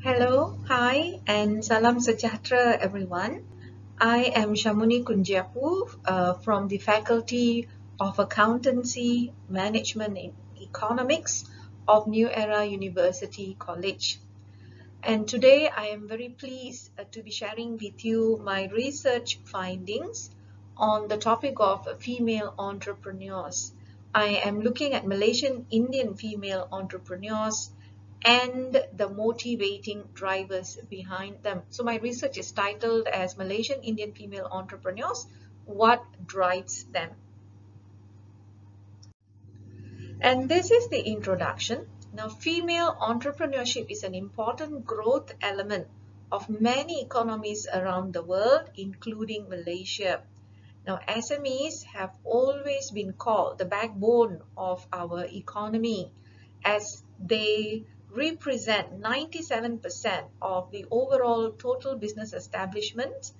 Hello, hi, and salam sejahtera, everyone. I am Shamuni Kunjiapu from the Faculty of Accountancy, Management and Economics of New Era University College. And today I am very pleased to be sharing with you my research findings on the topic of female entrepreneurs. I am looking at Malaysian Indian female entrepreneurs and the motivating drivers behind them. So my research is titled as Malaysian Indian Female Entrepreneurs, What Drives Them? And this is the introduction. Now, female entrepreneurship is an important growth element of many economies around the world, including Malaysia. Now, SMEs have always been called the backbone of our economy as they represent 97% of the overall total business establishments,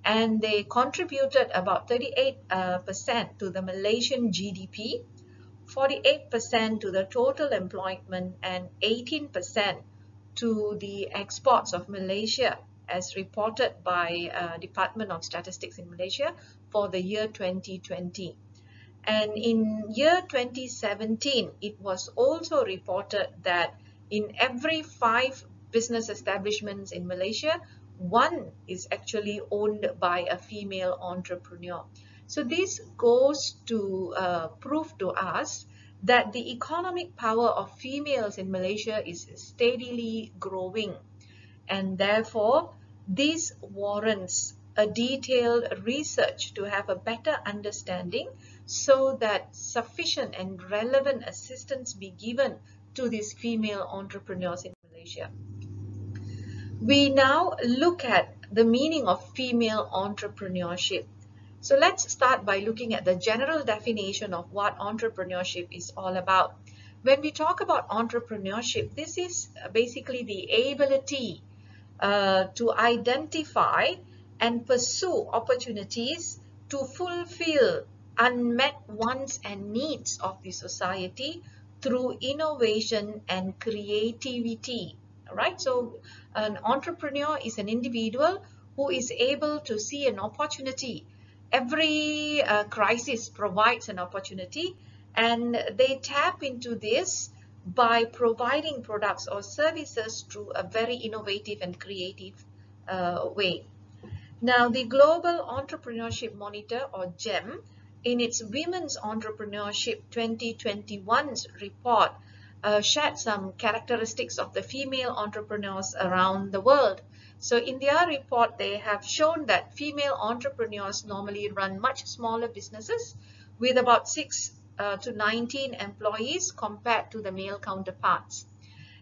and they contributed about 38% to the Malaysian GDP, 48% to the total employment, and 18% to the exports of Malaysia, as reported by Department of Statistics in Malaysia for the year 2020. And in year 2017, it was also reported that in every 5 business establishments in Malaysia, one is actually owned by a female entrepreneur. So this goes to prove to us that the economic power of females in Malaysia is steadily growing, and therefore this warrants a detailed research to have a better understanding so that sufficient and relevant assistance be given to these female entrepreneurs in Malaysia. We now look at the meaning of female entrepreneurship. So let's start by looking at the general definition of what entrepreneurship is all about. When we talk about entrepreneurship, this is basically the ability to identify and pursue opportunities to fulfill unmet wants and needs of the society through innovation and creativity. Right? So an entrepreneur is an individual who is able to see an opportunity. Every crisis provides an opportunity, and they tap into this by providing products or services through a very innovative and creative way. Now, the Global Entrepreneurship Monitor, or GEM, in its Women's Entrepreneurship 2021's report, shared some characteristics of the female entrepreneurs around the world. So in their report, they have shown that female entrepreneurs normally run much smaller businesses with about 6 to 19 employees compared to the male counterparts.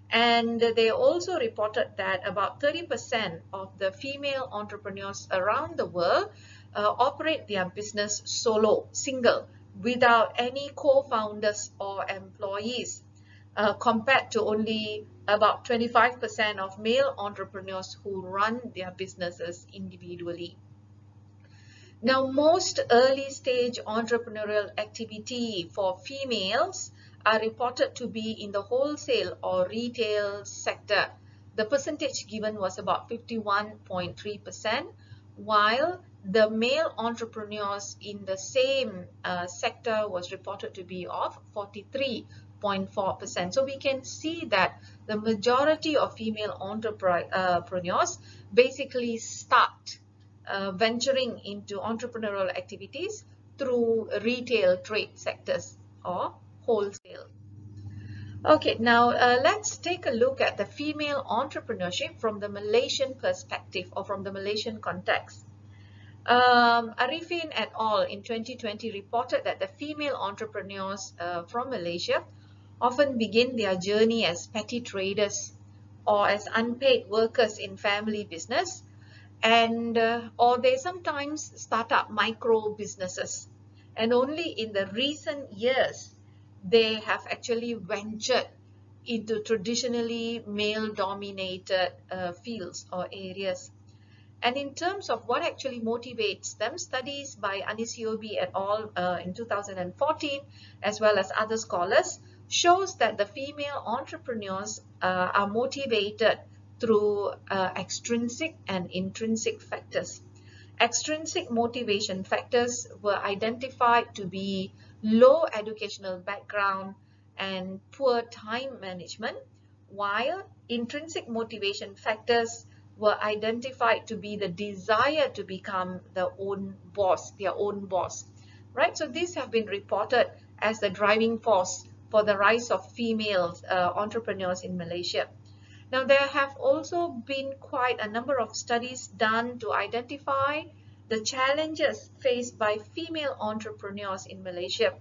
And they also reported that about 30% of the female entrepreneurs around the world operate their business solo, single, without any co-founders or employees, compared to only about 25% of male entrepreneurs who run their businesses individually. Now, most early stage entrepreneurial activity for females are reported to be in the wholesale or retail sector. The percentage given was about 51.3%, while the male entrepreneurs in the same sector was reported to be of 43.4%. So we can see that the majority of female entrepreneurs basically start venturing into entrepreneurial activities through retail trade sectors or wholesale. Okay, now let's take a look at the female entrepreneurship from the Malaysian perspective or from the Malaysian context. Arifin et al. In 2020 reported that the female entrepreneurs from Malaysia often begin their journey as petty traders or as unpaid workers in family business, and or they sometimes start up micro businesses, and only in the recent years they have actually ventured into traditionally male dominated fields or areas. And in terms of what actually motivates them, studies by Anisiobi et al. In 2014, as well as other scholars, shows that the female entrepreneurs are motivated through extrinsic and intrinsic factors. Extrinsic motivation factors were identified to be low educational background and poor time management, while intrinsic motivation factors were identified to be the desire to become their own boss, right? So these have been reported as the driving force for the rise of female entrepreneurs in Malaysia. Now, there have also been quite a number of studies done to identify the challenges faced by female entrepreneurs in Malaysia.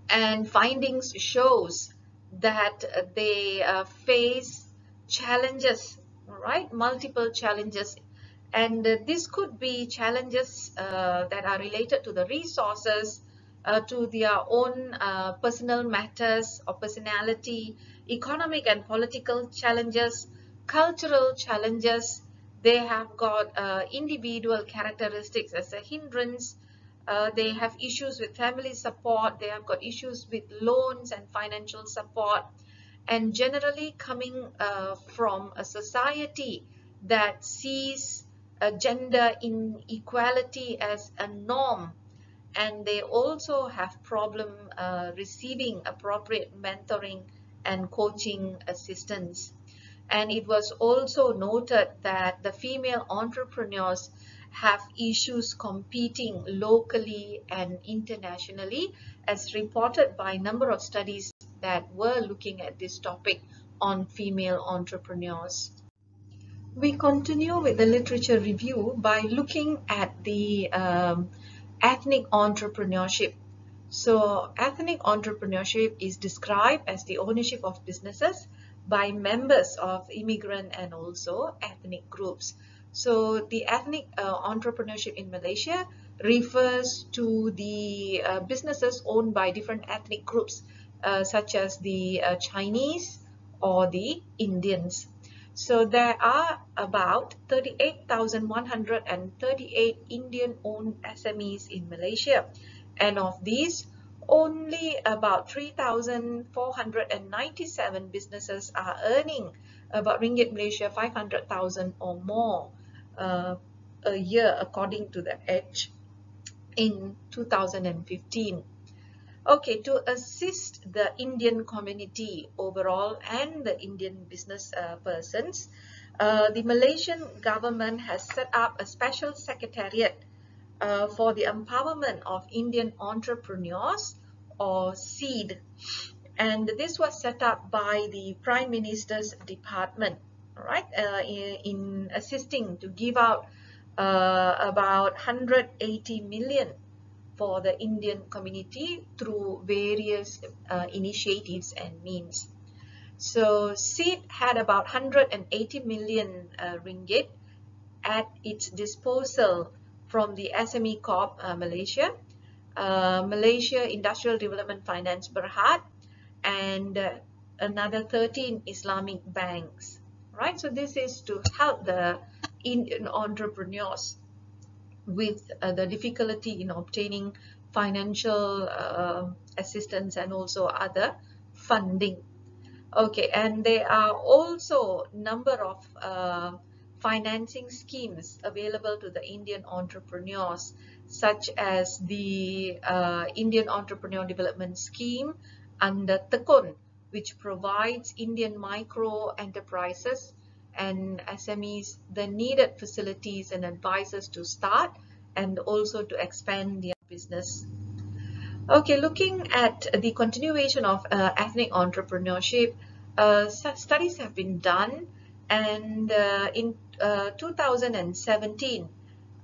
And findings shows that they face challenges, right? Multiple challenges. And this could be challenges that are related to the resources, to their own personal matters or personality, economic and political challenges, cultural challenges. They have got individual characteristics as a hindrance. They have issues with family support. They have got issues with loans and financial support. And generally coming from a society that sees gender inequality as a norm, and they also have problem receiving appropriate mentoring and coaching assistance. And it was also noted that the female entrepreneurs have issues competing locally and internationally, as reported by a number of studies that were looking at this topic on female entrepreneurs. We continue with the literature review by looking at the ethnic entrepreneurship. So ethnic entrepreneurship is described as the ownership of businesses by members of immigrant and also ethnic groups. So the ethnic entrepreneurship in Malaysia refers to the businesses owned by different ethnic groups such as the Chinese or the Indians. So there are about 38,138 Indian-owned SMEs in Malaysia, and of these, only about 3,497 businesses are earning about ringgit Malaysia 500,000 or more a year, according to the Edge in 2015. Okay, to assist the Indian community overall and the Indian business persons, the Malaysian government has set up a special secretariat for the empowerment of Indian entrepreneurs, or SEED. And this was set up by the Prime Minister's Department, right, in assisting to give out about 180 million for the Indian community through various initiatives and means. So SEED had about 180 million ringgit at its disposal from the SME Corp Malaysia, Malaysia Industrial Development Finance Berhad, and another 13 Islamic banks, right? So this is to help the Indian entrepreneurs with the difficulty in obtaining financial assistance and also other funding. Okay, and there are also number of financing schemes available to the Indian entrepreneurs, such as the Indian Entrepreneur Development Scheme under Tekun, which provides Indian micro enterprises and SMEs the needed facilities and advisors to start and also to expand their business. Okay, looking at the continuation of ethnic entrepreneurship, studies have been done, and in 2017,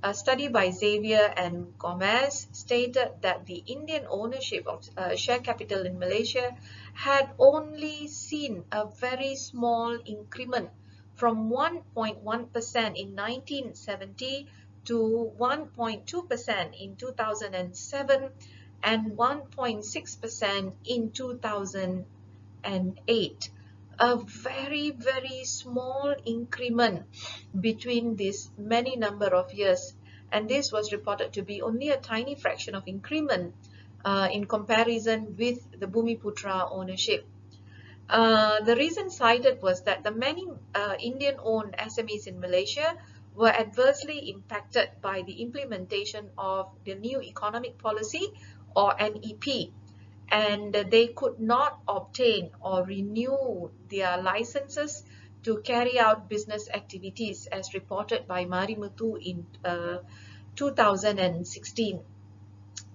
a study by Xavier and Gomez stated that the Indian ownership of share capital in Malaysia had only seen a very small increment from 1.1% in 1970 to 1.2% in 2007 and 1.6% in 2008. A very, very small increment between this many number of years, and this was reported to be only a tiny fraction of increment in comparison with the Bumiputra ownership. The reason cited was that the many Indian-owned SMEs in Malaysia were adversely impacted by the implementation of the new economic policy, or NEP, and they could not obtain or renew their licenses to carry out business activities, as reported by Marimutu in 2016.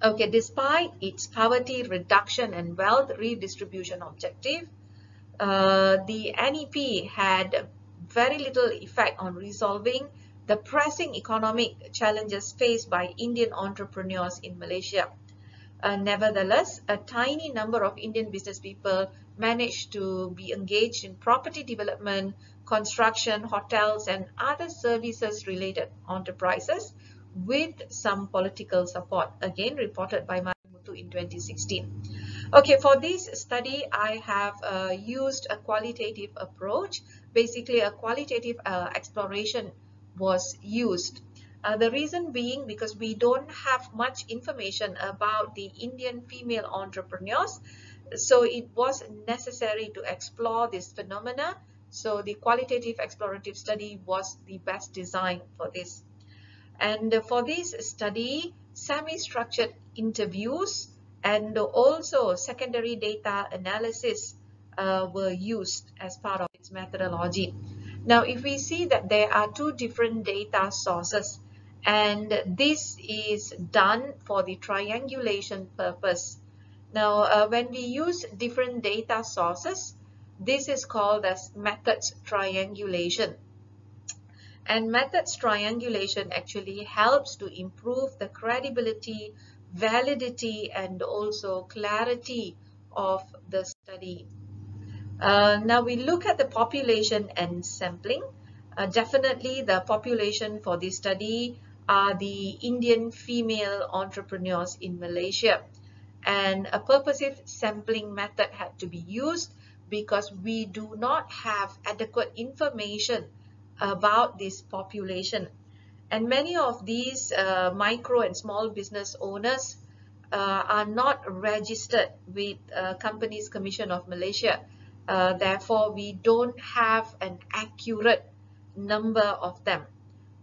Okay, despite its poverty reduction and wealth redistribution objective, the NEP had very little effect on resolving the pressing economic challenges faced by Indian entrepreneurs in Malaysia. Nevertheless, a tiny number of Indian business people managed to be engaged in property development, construction, hotels, and other services-related enterprises with some political support, again reported by Marimutu in 2016. Okay, for this study, I have used a qualitative approach. Basically, a qualitative exploration was used. The reason being because we don't have much information about the Indian female entrepreneurs, so it was necessary to explore this phenomena. So the qualitative explorative study was the best design for this. And for this study, semi-structured interviews and also secondary data analysis were used as part of its methodology. Now, if we see that there are two different data sources, and this is done for the triangulation purpose. Now, when we use different data sources, this is called as methods triangulation. And methods triangulation actually helps to improve the credibility, validity, and also clarity of the study. Now we look at the population and sampling. Definitely the population for this study are the Indian female entrepreneurs in Malaysia. And a purposive sampling method had to be used because we do not have adequate information about this population. And many of these micro and small business owners are not registered with Companies Commission of Malaysia. Therefore, we don't have an accurate number of them.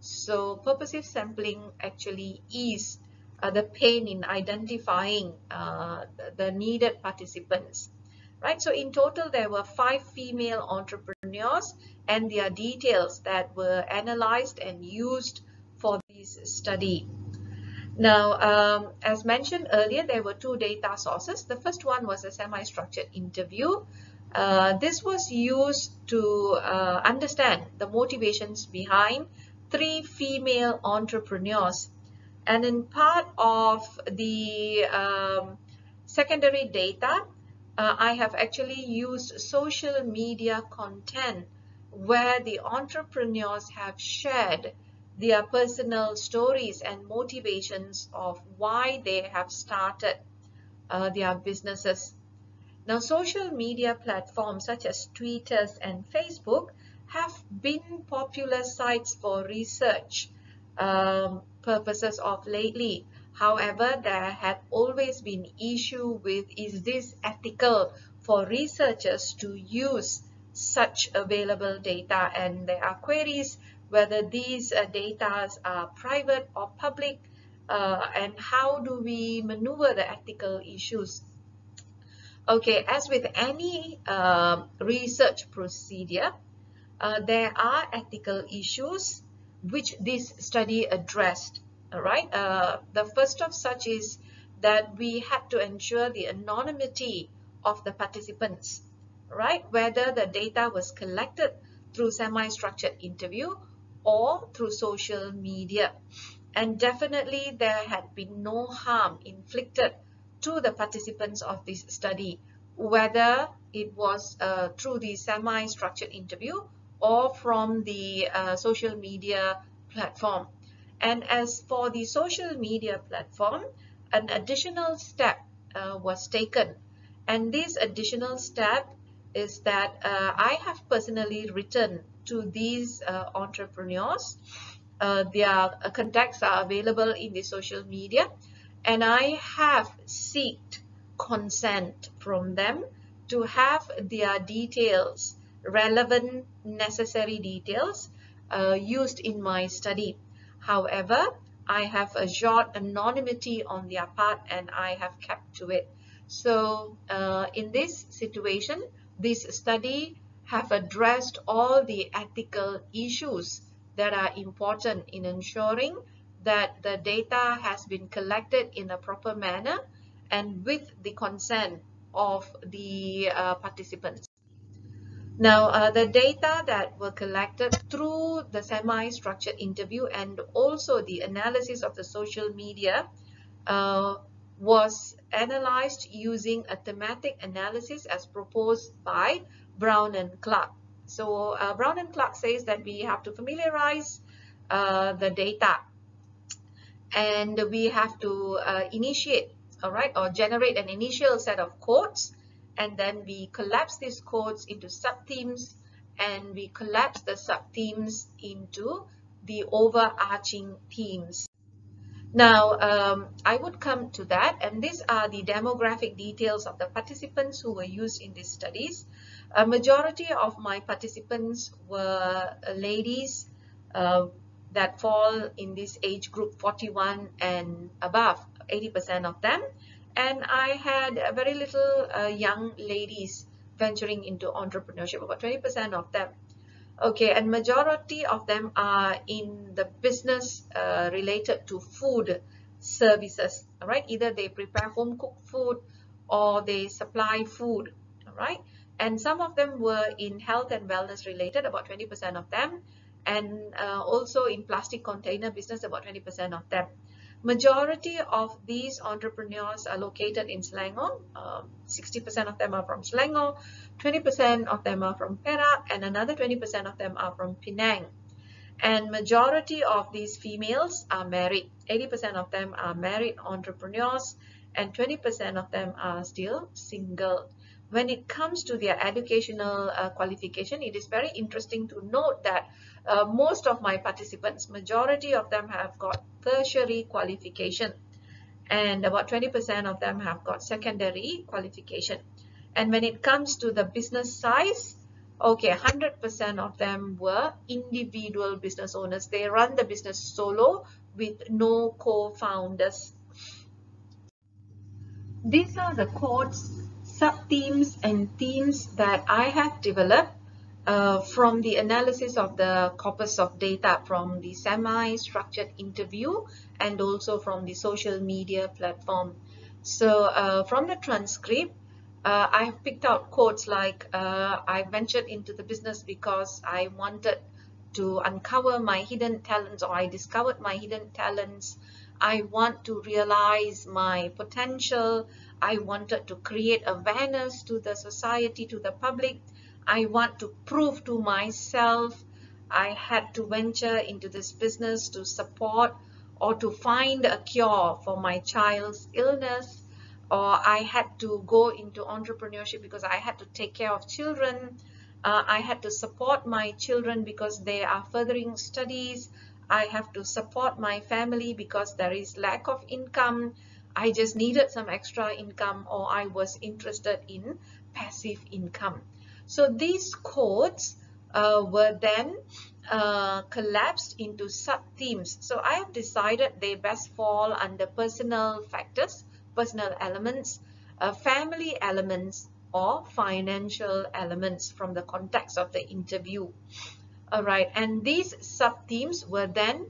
So purposive sampling actually eased the pain in identifying the needed participants. Right, so in total there were 5 female entrepreneurs and their details that were analyzed and used for this study. Now, as mentioned earlier, there were 2 data sources. The first one was a semi-structured interview. This was used to understand the motivations behind 3 female entrepreneurs. And in part of the secondary data, I have actually used social media content where the entrepreneurs have shared their personal stories and motivations of why they have started their businesses. Now, social media platforms such as Twitter and Facebook have been popular sites for research purposes of lately. However, there had always been issue with, is this ethical for researchers to use such available data, and there are queries whether these data are private or public, and how do we maneuver the ethical issues. Okay, as with any research procedure, there are ethical issues which this study addressed. All right. The first of such is that we had to ensure the anonymity of the participants, right? Whether the data was collected through semi-structured interview or through social media. And definitely there had been no harm inflicted to the participants of this study, whether it was through the semi-structured interview or from the social media platform. And as for the social media platform, an additional step was taken. And this additional step is that I have personally written to these entrepreneurs. Their contacts are available in the social media, and I have sought consent from them to have their details, relevant, necessary details used in my study. However, I have assured anonymity on their part and I have kept to it. So in this situation, this study have addressed all the ethical issues that are important in ensuring that the data has been collected in a proper manner and with the consent of the participants. Now, the data that were collected through the semi-structured interview and also the analysis of the social media uh, was analyzed using a thematic analysis as proposed by Brown and Clark. So Brown and Clark says that we have to familiarize the data and we have to initiate, all right, or generate an initial set of codes, and then we collapse these codes into sub-themes, and we collapse the sub-themes into the overarching themes. Now, I would come to that, and these are the demographic details of the participants who were used in these studies. A majority of my participants were ladies that fall in this age group 41 and above, 80% of them. And I had very little young ladies venturing into entrepreneurship, about 20% of them. Okay, and majority of them are in the business related to food services, all right? Either they prepare home cooked food or they supply food, all right? And some of them were in health and wellness related, about 20% of them, and also in plastic container business, about 20% of them. Majority of these entrepreneurs are located in Selangor. 60% of them are from Selangor, 20% of them are from Perak, and another 20% of them are from Penang. And majority of these females are married. 80% of them are married entrepreneurs, and 20% of them are still single. When it comes to their educational qualification, it is very interesting to note that most of my participants, majority of them have got tertiary qualification, and about 20% of them have got secondary qualification. And when it comes to the business size, okay, 100% of them were individual business owners. They run the business solo with no co-founders. These are the codes, sub-themes, and themes that I have developed from the analysis of the corpus of data from the semi-structured interview and also from the social media platform. So from the transcript, I have picked out quotes like I ventured into the business because I wanted to uncover my hidden talents, or I discovered my hidden talents. I want to realize my potential. I wanted to create awareness to the society, to the public. I want to prove to myself. I had to venture into this business to support or to find a cure for my child's illness, or I had to go into entrepreneurship because I had to take care of children. I had to support my children because they are furthering studies. I have to support my family because there is lack of income. I just needed some extra income, or I was interested in passive income. So these codes were then collapsed into sub-themes. So I have decided they best fall under personal factors, personal elements, family elements, or financial elements from the context of the interview. All right, and these sub-themes were then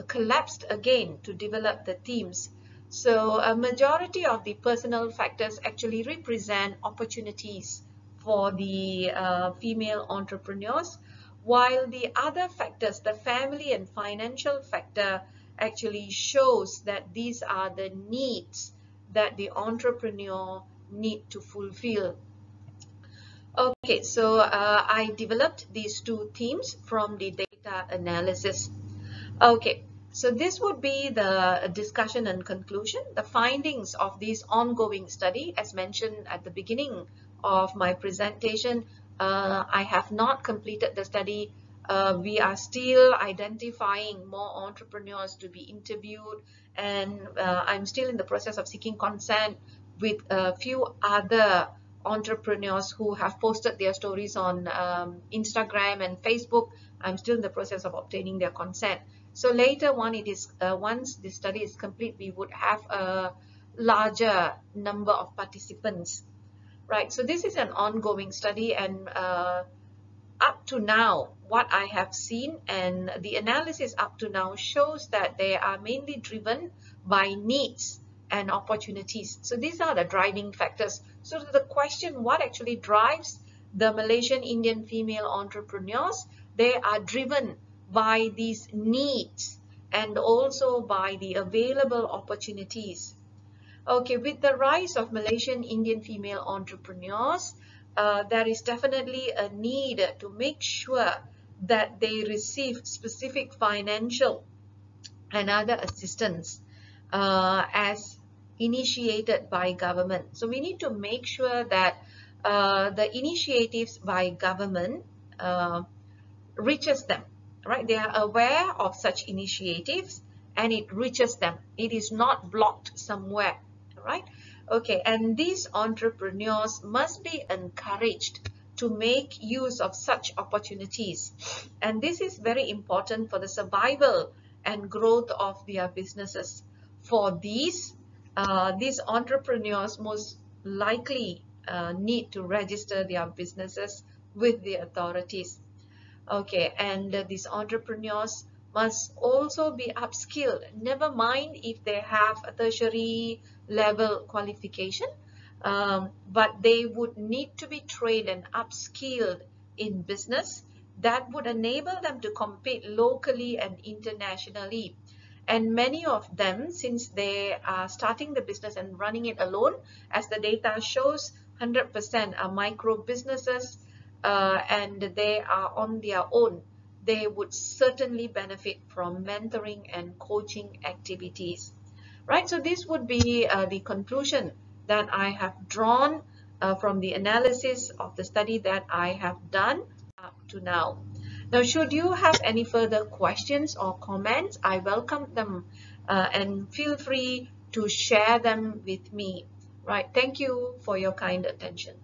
collapsed again to develop the themes. So a majority of the personal factors actually represent opportunities for the female entrepreneurs, while the other factors, the family and financial factor, actually shows that these are the needs that the entrepreneur need to fulfill. Okay, so I developed these two themes from the data analysis. Okay, so this would be the discussion and conclusion. The findings of this ongoing study, as mentioned at the beginning of my presentation, I have not completed the study. We are still identifying more entrepreneurs to be interviewed, and I'm still in the process of seeking consent with a few other entrepreneurs who have posted their stories on Instagram and Facebook. I'm still in the process of obtaining their consent. So later on, it is once the study is complete, we would have a larger number of participants, right? So this is an ongoing study, and up to now, what I have seen and the analysis up to now shows that they are mainly driven by needs and opportunities. So these are the driving factors. So to the question, what actually drives the Malaysian Indian female entrepreneurs? They are driven by these needs and also by the available opportunities. Okay, with the rise of Malaysian Indian female entrepreneurs, there is definitely a need to make sure that they receive specific financial and other assistance as initiated by government. So we need to make sure that the initiatives by government reaches them, right? They are aware of such initiatives and it reaches them. It is not blocked somewhere, right? Okay, and these entrepreneurs must be encouraged to make use of such opportunities. And this is very important for the survival and growth of their businesses. For these entrepreneurs most likely need to register their businesses with the authorities. Okay, and these entrepreneurs must also be upskilled. Never mind if they have a tertiary level qualification, but they would need to be trained and upskilled in business that would enable them to compete locally and internationally. And many of them, since they are starting the business and running it alone, as the data shows, 100% are micro businesses, and they are on their own. They would certainly benefit from mentoring and coaching activities, right? So this would be the conclusion that I have drawn from the analysis of the study that I have done up to now. Now, should you have any further questions or comments, I welcome them and feel free to share them with me, right? Thank you for your kind attention.